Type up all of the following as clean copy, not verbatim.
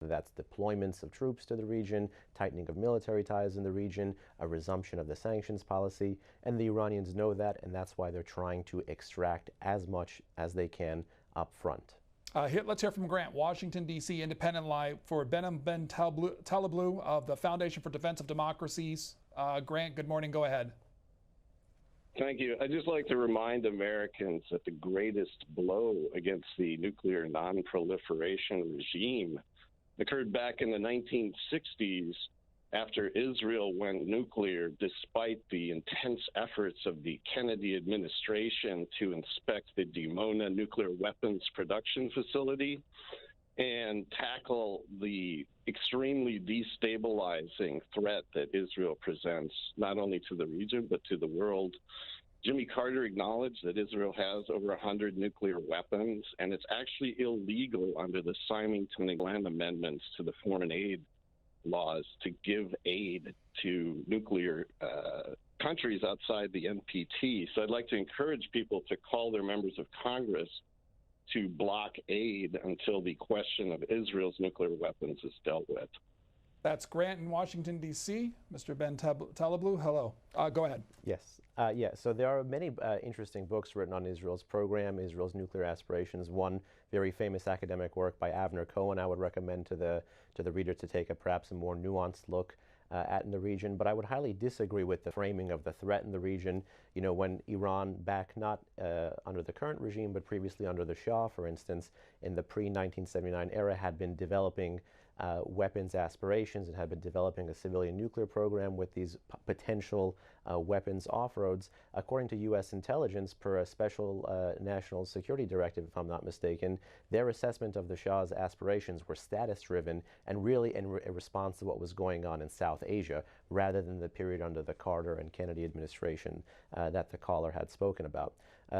That's deployments of troops to the region, tightening of military ties in the region, a resumption of the sanctions policy, and the Iranians know that, and that's why they're trying to extract as much as they can up front. Let's hear from Grant, Washington, D.C., Independent Live for Behnam Ben Taleblu of the Foundation for Defense of Democracies. Grant, good morning. Go ahead. Thank you. I'd just like to remind Americans that the greatest blow against the nuclear non-proliferation regime occurred back in the 1960s after Israel went nuclear, despite the intense efforts of the Kennedy administration to inspect the Dimona nuclear weapons production facility and tackle the extremely destabilizing threat that Israel presents, not only to the region, but to the world. Jimmy Carter acknowledged that Israel has over 100 nuclear weapons, and it's actually illegal under the Symington-Land amendments to the foreign aid laws to give aid to nuclear countries outside the NPT. So I'd like to encourage people to call their members of Congress to block aid until the question of Israel's nuclear weapons is dealt with. That's Grant in Washington, D.C. Mr. Ben Taleblu, hello. Go ahead. Yes. So there are many interesting books written on Israel's program, Israel's nuclear aspirations. One very famous academic work by Avner Cohen I would recommend to the reader to take perhaps a more nuanced look at in the region. But I would highly disagree with the framing of the threat in the region. You know, when Iran, back not under the current regime, but previously under the Shah, for instance, in the pre-1979 era, had been developing weapons aspirations and had been developing a civilian nuclear program with these potential weapons off-roads. According to U.S. intelligence, per a special national security directive, if I'm not mistaken, their assessment of the Shah's aspirations were status-driven and really in response to what was going on in South Asia, rather than the period under the Carter and Kennedy administration that the caller had spoken about.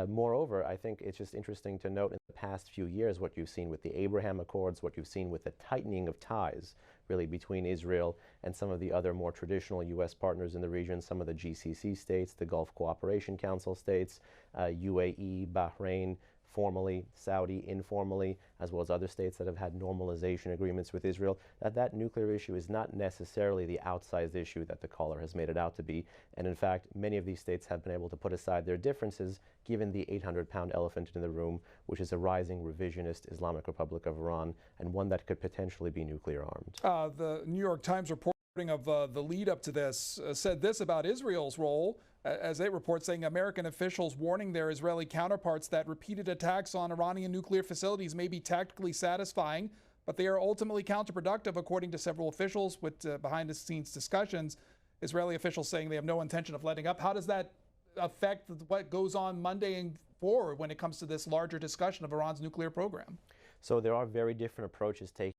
Moreover, I think it's just interesting to note in the past few years what you've seen with the Abraham Accords, what you've seen with the tightening of ties really between Israel and some of the other more traditional U.S. partners in the region, some of the GCC states, the Gulf Cooperation Council states, UAE, Bahrain, formally, Saudi informally, as well as other states that have had normalization agreements with Israel, that nuclear issue is not necessarily the outsized issue that the caller has made it out to be. And in fact, many of these states have been able to put aside their differences given the 800-pound elephant in the room, which is a rising revisionist Islamic Republic of Iran, and one that could potentially be nuclear armed. The New York Times reporting of the lead up to this said this about Israel's role, as they report, saying American officials warning their Israeli counterparts that repeated attacks on Iranian nuclear facilities may be tactically satisfying, but they are ultimately counterproductive, according to several officials with behind-the-scenes discussions. Israeli officials saying they have no intention of letting up. How does that affect what goes on Monday and forward when it comes to this larger discussion of Iran's nuclear program? So there are very different approaches taken